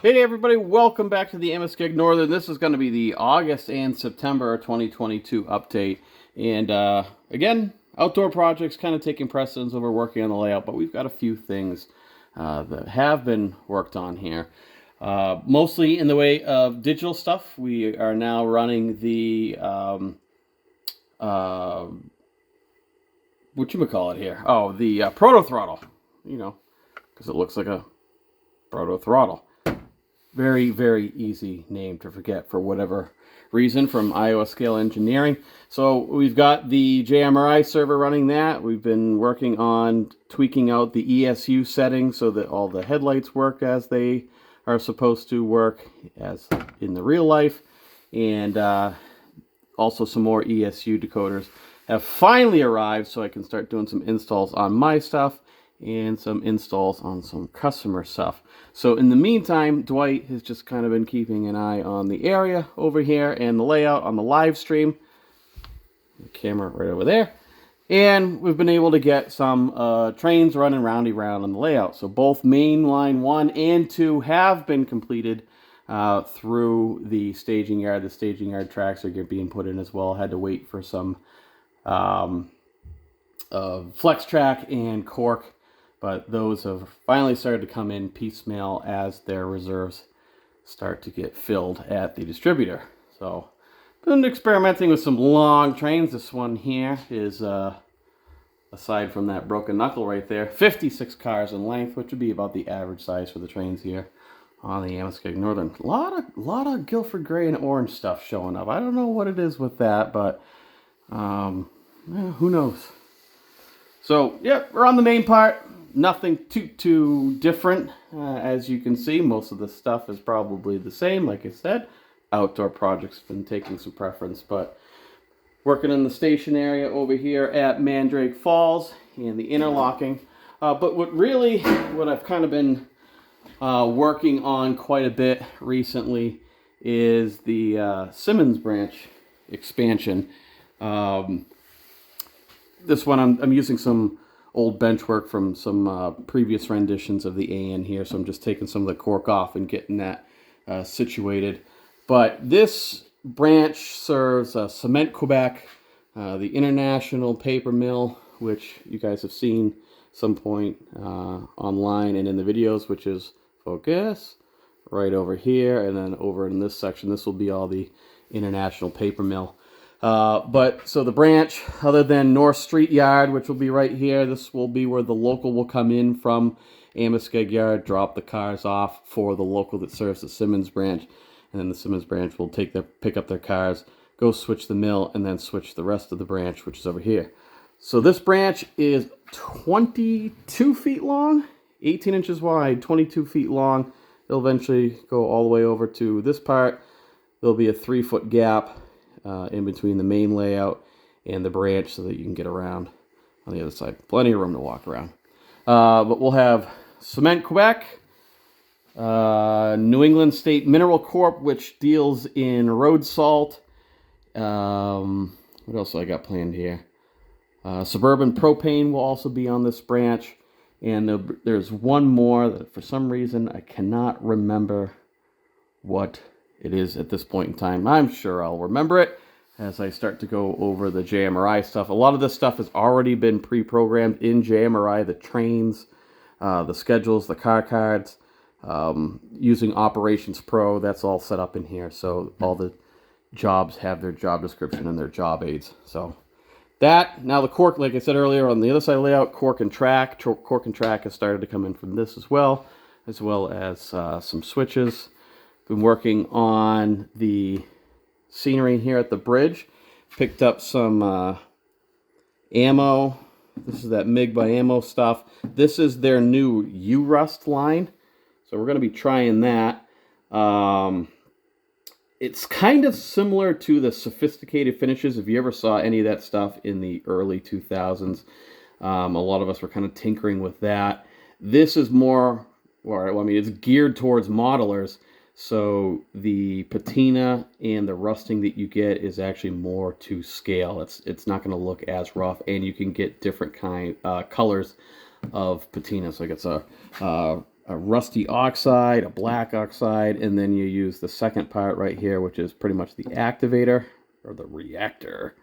Hey everybody, welcome back to the Amoskeag Northern. This is going to be the August and September 2022 update. And again, outdoor projects kind of taking precedence over working on the layout, but we've got a few things that have been worked on here. Mostly in the way of digital stuff. We are now running the, whatchamacallit here? Oh, the proto throttle, you know, because it looks like a proto throttle. Very, very easy name to forget for whatever reason from Iowa Scale Engineering. So we've got the JMRI server running that. We've been working on tweaking out the ESU settings so that all the headlights work as they are supposed to work as in the real life. And also some more ESU decoders have finally arrived so I can start doing some installs on my stuff and some installs on some customer stuff. So in the meantime, Dwight has just kind of been keeping an eye on the area over here and the layout on the live stream. The camera right over there. And we've been able to get some trains running roundy round on the layout. So both main line 1 and 2 have been completed through the staging yard. The staging yard tracks are being put in as well. Had to wait for some flex track and cork, but those have finally started to come in piecemeal as their reserves start to get filled at the distributor. So been experimenting with some long trains. This one here is aside from that broken knuckle right there, 56 cars in length, which would be about the average size for the trains here on the Amoskeag Northern. A lot of Guilford gray and orange stuff showing up. I don't know what it is with that, but who knows. So yeah, we're on the main part. Nothing too different. As you can see, most of the stuff is probably the same. Like I said, outdoor projects have been taking some preference, but working in the station area over here at Mandrake Falls and the interlocking. But what I've kind of been working on quite a bit recently is the Simmons branch expansion. This one I'm using some old bench work from some previous renditions of the AN here, so I'm just taking some of the cork off and getting that situated. But this branch serves Cement Quebec, the International Paper Mill, which you guys have seen some point online and in the videos, which is focus right over here, and then over in this section, this will be all the International Paper Mill. But so the branch, other than North Street Yard, which will be right here, this will be where the local will come in from Amoskeag Yard, drop the cars off for the local that serves the Simmons branch, and then the Simmons branch will pick up their cars, go switch the mill, and then switch the rest of the branch, which is over here. So this branch is 22 feet long, 18 inches wide, 22 feet long. It'll eventually go all the way over to this part. There'll be a 3-foot gap in between the main layout and the branch so that you can get around on the other side. Plenty of room to walk around. But we'll have Cement Quebec, New England State Mineral Corp, which deals in road salt. What else I got planned here? Suburban Propane will also be on this branch. And there's one more that for some reason I cannot remember what it is at this point in time. I'm sure I'll remember it as I start to go over the JMRI stuff. A lot of this stuff has already been pre-programmed in JMRI, the trains, the schedules, the car cards, using Operations Pro. That's all set up in here. So all the jobs have their job description and their job aids. So that, now the cork, like I said earlier, on the other side of the layout, cork and track. Cork and track has started to come in from this as well as some switches. Been working on the scenery here at the bridge. Picked up some ammo. This is that MiG by Ammo stuff. This is their new U-Rust line. So we're going to be trying that. It's kind of similar to the sophisticated finishes. If you ever saw any of that stuff in the early 2000s, a lot of us were kind of tinkering with that. This is more, well, I mean, it's geared towards modelers. So the patina and the rusting that you get is actually more to scale. It's not going to look as rough, and you can get different colors of patina. So like it's a a rusty oxide, a black oxide, and then you use the second part right here, which is pretty much the activator or the reactor.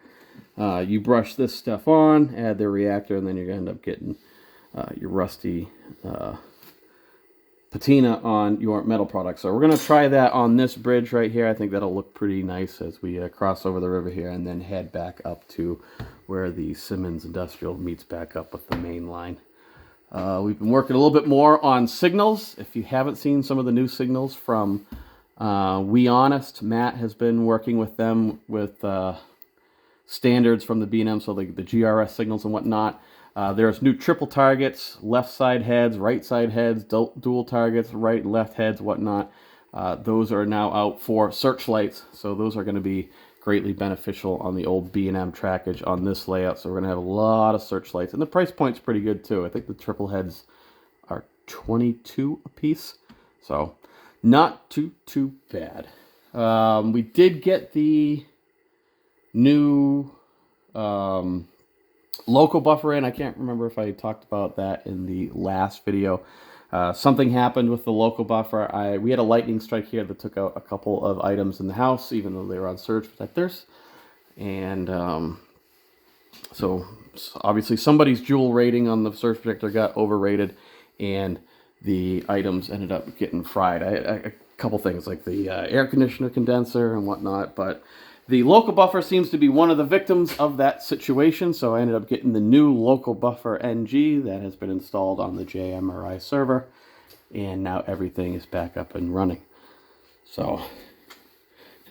You brush this stuff on, add the reactor, and then you're going to end up getting your rusty patina on your metal product. So we're going to try that on this bridge right here. I think that'll look pretty nice as we cross over the river here and then head back up to where the Simmons Industrial meets back up with the main line. We've been working a little bit more on signals. If you haven't seen some of the new signals from We Honest, Matt has been working with them with standards from the B&M, so the GRS signals and whatnot. There's new triple targets, left side heads, right side heads, dual targets, right and left heads, whatnot. Those are now out for searchlights, so those are going to be greatly beneficial on the old B&M trackage on this layout. So we're going to have a lot of searchlights, and the price point's pretty good too. I think the triple heads are $22 a piece, so not too bad. We did get the new local buffer in. I can't remember if I talked about that in the last video. Something happened with the local buffer. We had a lightning strike here that took out a couple of items in the house, even though they were on surge protectors. And so obviously somebody's joule rating on the surge protector got overrated, and the items ended up getting fried. A couple things like the air conditioner condenser and whatnot, but the local buffer seems to be one of the victims of that situation, so I ended up getting the new local buffer NG that has been installed on the JMRI server, and now everything is back up and running. So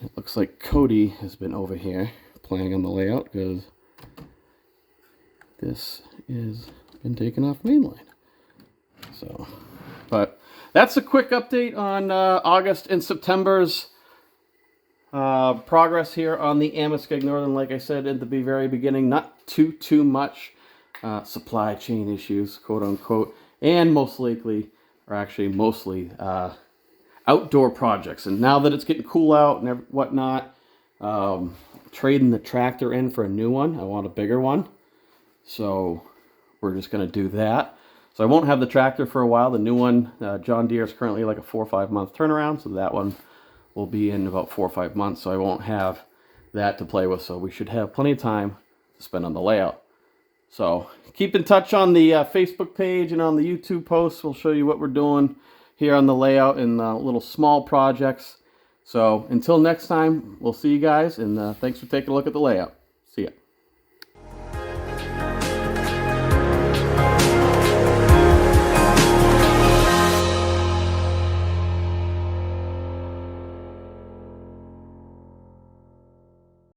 it looks like Cody has been over here playing on the layout because this has been taken off mainline. So, but that's a quick update on August and September's progress here on the Amoskeag Northern. Like I said at the very beginning, not too much supply chain issues, quote unquote, and mostly outdoor projects. And now that it's getting cool out and whatnot, trading the tractor in for a new one. I want a bigger one, so we're just going to do that. So I won't have the tractor for a while. The new one, John Deere, is currently like a 4 or 5 month turnaround, so that one will be in about 4 or 5 months, so I won't have that to play with. So we should have plenty of time to spend on the layout. So keep in touch on the Facebook page and on the YouTube posts. We'll show you what we're doing here on the layout and little small projects. So until next time, we'll see you guys, and thanks for taking a look at the layout.